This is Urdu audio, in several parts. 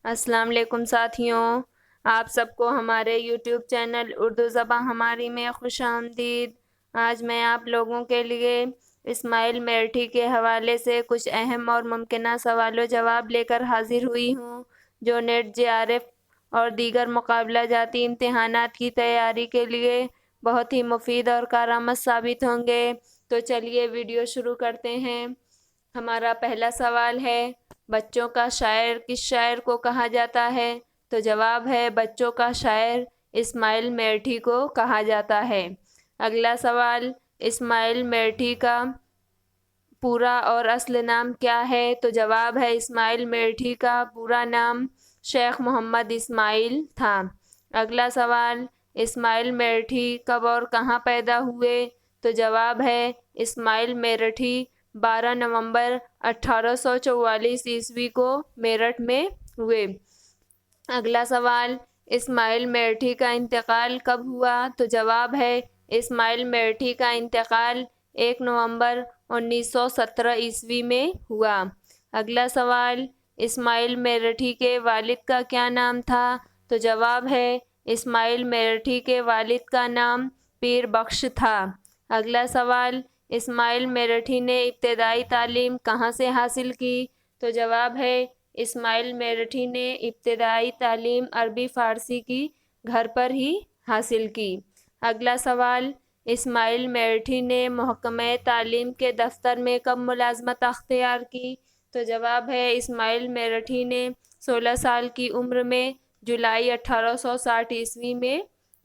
السلام علیکم ساتھیوں، آپ سب کو ہمارے یوٹیوب چینل اردو زباں ہماری میں خوش آمدید۔ آج میں آپ لوگوں کے لیے اسماعیل میرٹھی کے حوالے سے کچھ اہم اور ممکنہ سوال و جواب لے کر حاضر ہوئی ہوں، جو نیٹ JRF اور دیگر مقابلہ جاتی امتحانات کی تیاری کے لیے بہت ہی مفید اور کارآمد ثابت ہوں گے۔ تو چلیے ویڈیو شروع کرتے ہیں۔ ہمارا پہلا سوال ہے، بچوں کا شاعر کس شاعر کو کہا جاتا ہے؟ تو جواب ہے، بچوں کا شاعر اسماعیل میرٹھی کو کہا جاتا ہے۔ اگلا سوال، اسماعیل میرٹھی کا پورا اور اصل نام کیا ہے؟ تو جواب ہے، اسماعیل میرٹھی کا پورا نام شیخ محمد اسماعیل تھا۔ اگلا سوال، اسماعیل میرٹھی کب اور کہاں پیدا ہوئے؟ تو جواب ہے، اسماعیل میرٹھی 12 نومبر 1844 عیسوی کو میرٹھ میں ہوئے۔ اگلا سوال، اسماعیل میرٹھی کا انتقال کب ہوا؟ تو جواب ہے، اسماعیل میرٹھی کا انتقال 1 نومبر 1917 عیسوی میں ہوا۔ اگلا سوال، اسماعیل میرٹھی کے والد کا کیا نام تھا؟ تو جواب ہے، اسماعیل میرٹھی کے والد کا نام پیر بخش تھا۔ اگلا سوال، اسماعیل میرٹھی نے ابتدائی تعلیم کہاں سے حاصل کی؟ تو جواب ہے، اسماعیل میرٹھی نے ابتدائی تعلیم عربی فارسی کی گھر پر ہی حاصل کی۔ اگلا سوال، اسماعیل میرٹھی نے محکمہ تعلیم کے دفتر میں کب ملازمت اختیار کی؟ تو جواب ہے، اسماعیل میرٹھی نے 16 سال کی عمر میں جولائی 1860 عیسوی میں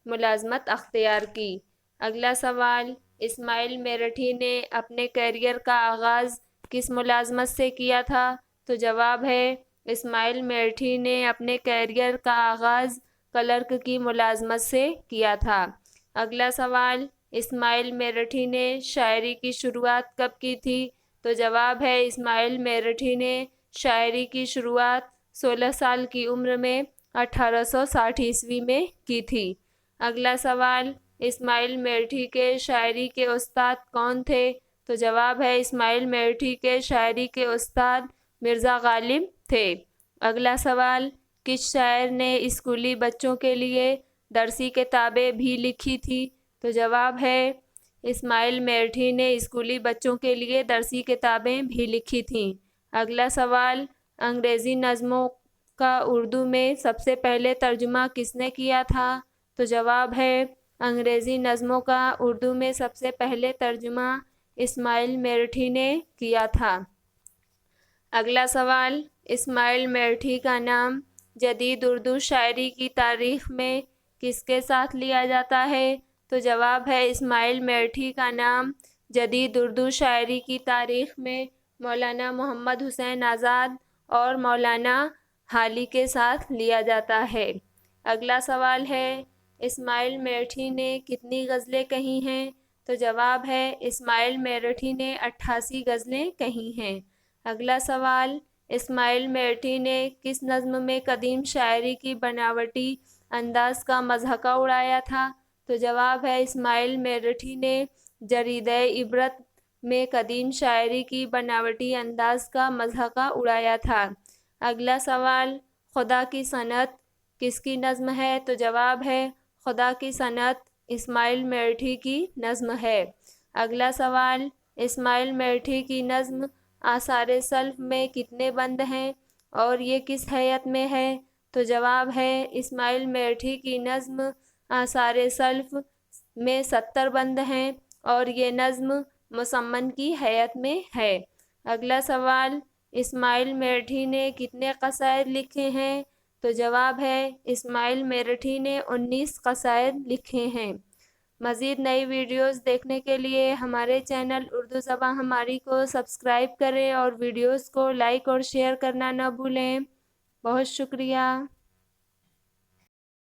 ملازمت اختیار کی۔ اگلا سوال، اسماعیل میرٹھی نے اپنے کیریئر کا آغاز کس ملازمت سے کیا تھا؟ تو جواب ہے، اسماعیل میرٹھی نے اپنے کیریئر کا آغاز کلرک کی ملازمت سے کیا تھا۔ اگلا سوال، اسماعیل میرٹھی نے شاعری کی شروعات کب کی تھی؟ تو جواب ہے، اسماعیل میرٹھی نے شاعری کی شروعات 16 سال کی عمر میں 1860 عیسوی میں کی تھی۔ اگلا سوال، اسماعیل میرٹھی کے شاعری کے استاد کون تھے؟ تو جواب ہے، اسماعیل میرٹھی کے شاعری کے استاد مرزا غالب تھے۔ اگلا سوال، کس شاعر نے اسکولی بچوں کے لیے درسی کتابیں بھی لکھی تھی؟ تو جواب ہے، اسماعیل میرٹھی نے اسکولی بچوں کے لیے درسی کتابیں بھی لکھی تھیں۔ اگلا سوال، انگریزی نظموں کا اردو میں سب سے پہلے ترجمہ کس نے کیا تھا؟ تو جواب ہے، انگریزی نظموں کا اردو میں سب سے پہلے ترجمہ اسماعیل میرٹھی نے کیا تھا۔ اگلا سوال، اسماعیل میرٹھی کا نام جدید اردو شاعری کی تاریخ میں کس کے ساتھ لیا جاتا ہے؟ تو جواب ہے، اسماعیل میرٹھی کا نام جدید اردو شاعری کی تاریخ میں مولانا محمد حسین آزاد اور مولانا حالی کے ساتھ لیا جاتا ہے۔ اگلا سوال ہے، اسماعیل میرٹھی نے کتنی غزلیں کہی ہیں؟ تو جواب ہے، اسماعیل میرٹھی نے 88 غزلیں کہی ہیں۔ اگلا سوال، اسماعیل میرٹھی نے کس نظم میں قدیم شاعری کی بناوٹی انداز کا مضحکہ اڑایا تھا؟ تو جواب ہے، اسماعیل میرٹھی نے جریدہ عبرت میں قدیم شاعری کی بناوٹی انداز کا مضحکہ اڑایا تھا۔ اگلا سوال، خدا کی صنعت کس کی نظم ہے؟ تو جواب ہے، خدا کی صنعت اسماعیل میرٹھی کی نظم ہے۔ اگلا سوال، اسماعیل میرٹھی کی نظم آثار سلف میں کتنے بند ہیں اور یہ کس ہیئت میں ہے؟ تو جواب ہے، اسماعیل میرٹھی کی نظم آثار سلف میں 70 بند ہیں اور یہ نظم مصمم کی ہیئت میں ہے۔ اگلا سوال، اسماعیل میرٹھی نے کتنے قصائد لکھے ہیں؟ تو جواب ہے، اسماعیل میرٹھی نے 19 قصائد لکھے ہیں۔ مزید نئی ویڈیوز دیکھنے کے لیے ہمارے چینل اردو زباں ہماری کو سبسکرائب کریں اور ویڈیوز کو لائک اور شیئر کرنا نہ بھولیں۔ بہت شکریہ۔